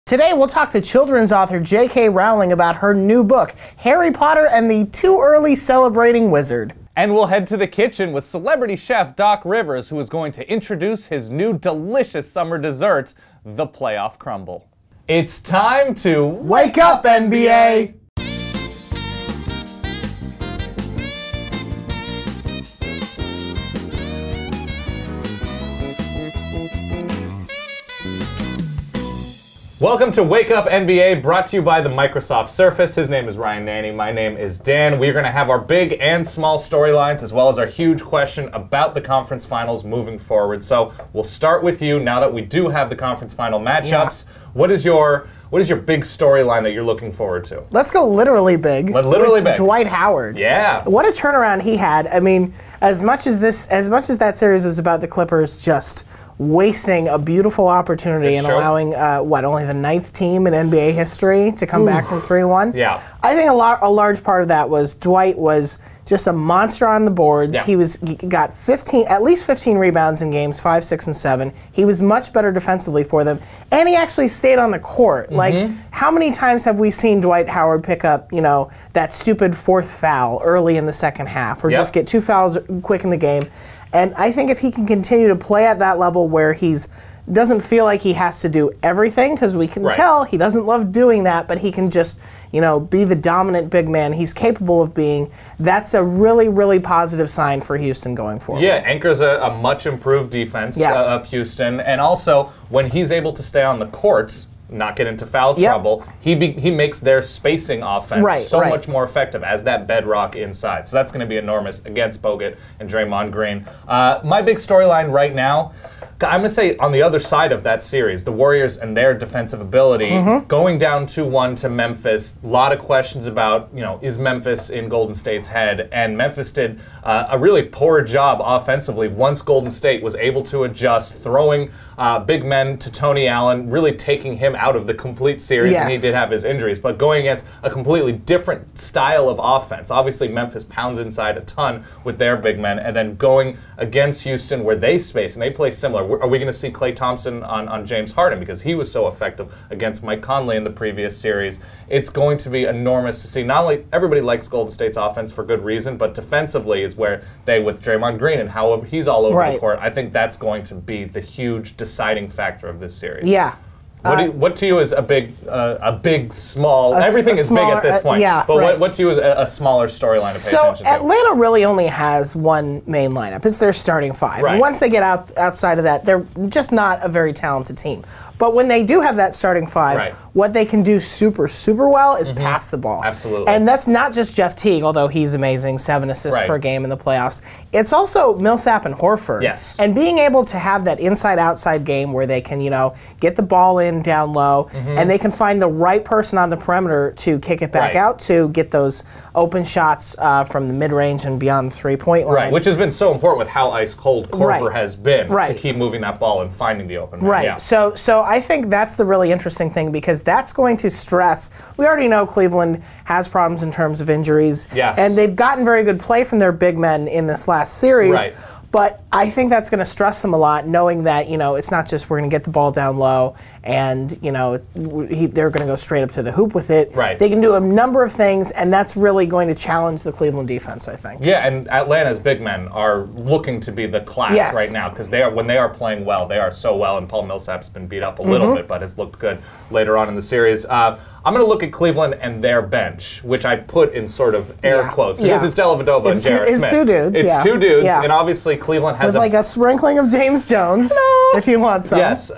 Today we'll talk to children's author J.K. Rowling about her new book, Harry Potter and the Too Early Celebrating Wizard. And we'll head to the kitchen with celebrity chef Doc Rivers, who is going to introduce his new delicious summer dessert, the Playoff Crumble. It's time to Wake up, NBA! Welcome to Wake Up NBA, brought to you by the Microsoft Surface. His name is Ryan Nanny. My name is Dan. We're going to have our big and small storylines, as well as our huge question about the conference finals moving forward. So we'll start with you now that we do have the conference final matchups. Yeah. What is your big storyline that you're looking forward to? Let's go literally big. Literally big. Dwight Howard. Yeah. What a turnaround he had. I mean, as much as that series was about the Clippers just wasting a beautiful opportunity and allowing, only the 9th team in NBA history to come back from 3-1? Yeah. I think a large part of that was Dwight was just a monster on the boards. Yeah. He got at least 15 rebounds in games 5, 6, and 7. He was much better defensively for them, and he actually stayed on the court. Mm-hmm. Like, how many times have we seen Dwight Howard pick up, that stupid 4th foul early in the second half, or just get 2 fouls quick in the game? And I think if he can continue to play at that level where doesn't feel like he has to do everything, because we can tell he doesn't love doing that, but he can just, be the dominant big man he's capable of being, that's a really, really positive sign for Houston going forward. Yeah, anchors a much improved defense of Houston, and also when he's able to stay on the court, not get into foul trouble, he makes their spacing offense so much more effective as that bedrock inside. So that's going to be enormous against Bogut and Draymond Green. My big storyline right now, I'm going to say on the other side of that series, the Warriors and their defensive ability, going down 2-1 to Memphis, a lot of questions about, is Memphis in Golden State's head? And Memphis did a really poor job offensively once Golden State was able to adjust, throwing big men to Tony Allen, really taking him out of the complete series, and he did have his injuries, but going against a completely different style of offense. Obviously, Memphis pounds inside a ton with their big men, and then going against Houston where they space, and they play similar. Are we going to see Klay Thompson on James Harden because he was so effective against Mike Conley in the previous series? It's going to be enormous to see. Not only everybody likes Golden State's offense for good reason, but defensively is where they, with Draymond Green and how he's all over the court, I think that's going to be the huge deciding factor of this series. Yeah. What to you is a big, small, everything is big at this point. But what to you is a smaller storyline to pay attention to? So Atlanta really only has one main lineup. It's their starting 5. And once they get outside of that, they're just not a very talented team. But when they do have that starting 5, what they can do super, super well is pass the ball. Absolutely. And that's not just Jeff Teague, although he's amazing, 7 assists per game in the playoffs. It's also Millsap and Horford. Yes. And being able to have that inside-outside game where they can, get the ball in down low, and they can find the right person on the perimeter to kick it back out to get those open shots from the mid-range and beyond the three-point line. Right, which has been so important with how ice-cold Korver has been to keep moving that ball and finding the open man. Yeah. So I think that's the really interesting thing, because that's going to stress. We already know Cleveland has problems in terms of injuries, and they've gotten very good play from their big men in this last series. But I think that's going to stress them a lot, knowing that, it's not just we're going to get the ball down low and, they're going to go straight up to the hoop with it. They can do a number of things, and that's really going to challenge the Cleveland defense, I think. Yeah, and Atlanta's big men are looking to be the class right now, because when they are playing well, they are so well, and Paul Millsap's been beat up a little bit, but has looked good later on in the series. I'm going to look at Cleveland and their bench, which I put in sort of air quotes, because it's Dellavedova and J.R. Smith. It's 2 dudes. It's 2 dudes, and obviously Cleveland has with like a sprinkling of James Jones, if you want some. Yes.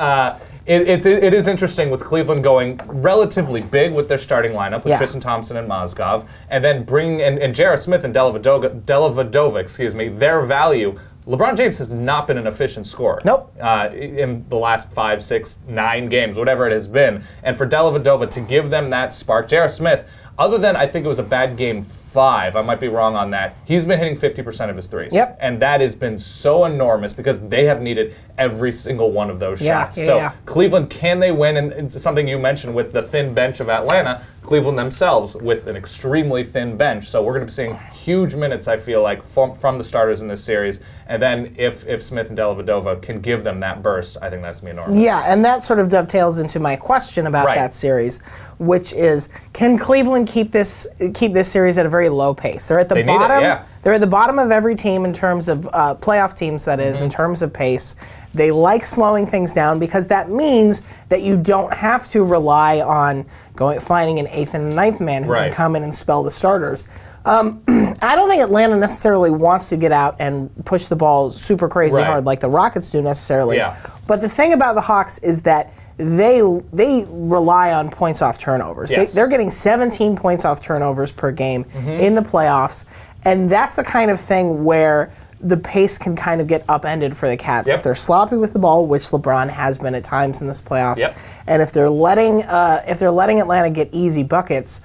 It is interesting with Cleveland going relatively big with their starting lineup with Tristan Thompson and Mozgov, and then bringing and J.R. Smith and Dellavedova, their value. LeBron James has not been an efficient scorer. In the last 5, 6, 9 games, whatever it has been. And for Dellavedova to give them that spark, J.R. Smith, other than I think it was a bad game 5, I might be wrong on that, he's been hitting 50% of his threes. And that has been so enormous because they have needed every single one of those shots. So Cleveland, can they win? And it's something you mentioned with the thin bench of Atlanta. Cleveland themselves with an extremely thin bench. So we're going to be seeing huge minutes, I feel like, from the starters in this series. And then if Smith and Dellavedova can give them that burst, I think that's going to be enormous. Yeah, and that sort of dovetails into my question about that series, which is, can Cleveland keep this series at a very low pace? They're at the bottom. They're at the bottom of every team in terms of playoff teams, that is, in terms of pace. They like slowing things down because that means that you don't have to rely on finding an 8th and 9th man who can come in and spell the starters. I don't think Atlanta necessarily wants to get out and push the ball super crazy hard like the Rockets do necessarily. But the thing about the Hawks is that they rely on points off turnovers. They're getting 17 points off turnovers per game in the playoffs, and that's the kind of thing where the pace can kind of get upended for the Cavs. If they're sloppy with the ball, which LeBron has been at times in this playoffs, and if they're letting Atlanta get easy buckets,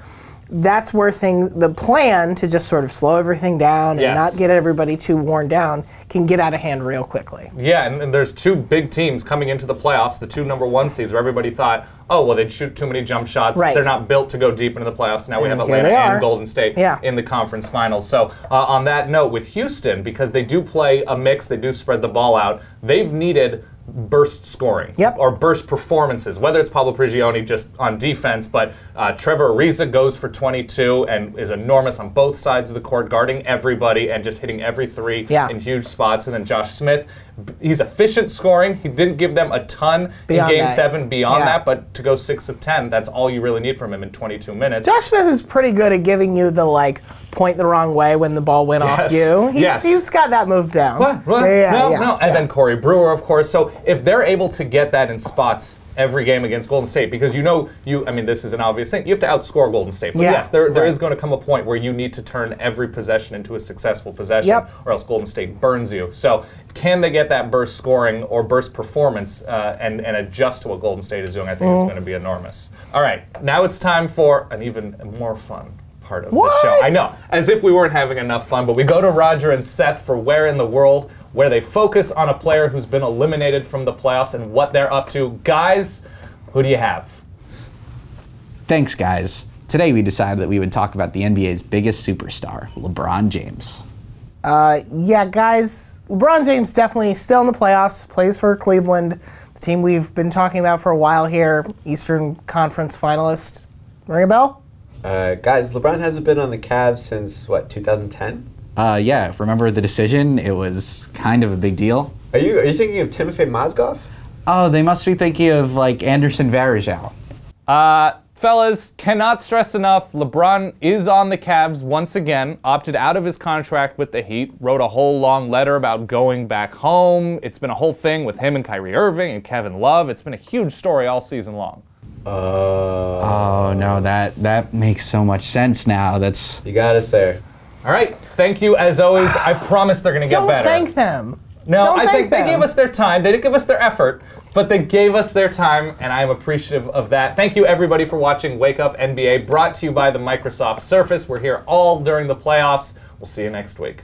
that's where the plan to just sort of slow everything down and not get everybody too worn down can get out of hand real quickly. Yeah, and there's two big teams coming into the playoffs, the 2 #1 seeds, where everybody thought, oh, well, they'd shoot too many jump shots. They're not built to go deep into the playoffs. Now we have Atlanta and Golden State in the conference finals. So on that note, with Houston, because they do play a mix, they do spread the ball out, they've needed burst scoring or burst performances, whether it's Pablo Prigioni just on defense, but Trevor Ariza goes for 22 and is enormous on both sides of the court, guarding everybody and just hitting every three in huge spots. And then Josh Smith, he's efficient scoring. He didn't give them a ton in Game 7 beyond that, but to go 6 of 10, that's all you really need from him in 22 minutes. Josh Smith is pretty good at giving you the, point the wrong way when the ball went off you. He's got that move down. What? No. And then Corey Brewer, of course. So if they're able to get that in spots every game against Golden State, because I mean, this is an obvious thing, you have to outscore Golden State. But yes, there is going to come a point where you need to turn every possession into a successful possession, or else Golden State burns you. So can they get that burst scoring or burst performance and adjust to what Golden State is doing? I think it's going to be enormous. All right, now it's time for an even more fun part of the show. I know, as if we weren't having enough fun, but we go to Roger and Seth for Where in the World, where they focus on a player who's been eliminated from the playoffs and what they're up to. Guys, who do you have? Thanks, guys. Today we decided that we would talk about the NBA's biggest superstar, LeBron James. Yeah, guys, LeBron James definitely still in the playoffs, plays for Cleveland, the team we've been talking about for a while here, Eastern Conference finalist. Ring a bell? Guys, LeBron hasn't been on the Cavs since, 2010? Yeah, remember the decision? It was kind of a big deal. Are you thinking of Timofey Mozgov? Oh, they must be thinking of, Anderson Varejao. Fellas, cannot stress enough, LeBron is on the Cavs once again, opted out of his contract with the Heat, wrote a whole long letter about going back home. It's been a whole thing with him and Kyrie Irving and Kevin Love. It's been a huge story all season long. Oh no, that makes so much sense now. You got us there. All right, thank you as always. I promise they're going to get better. Don't thank them. No, I think they gave us their time. They didn't give us their effort, but they gave us their time, and I am appreciative of that. Thank you everybody for watching Wake Up NBA, brought to you by the Microsoft Surface. We're here all during the playoffs. We'll see you next week.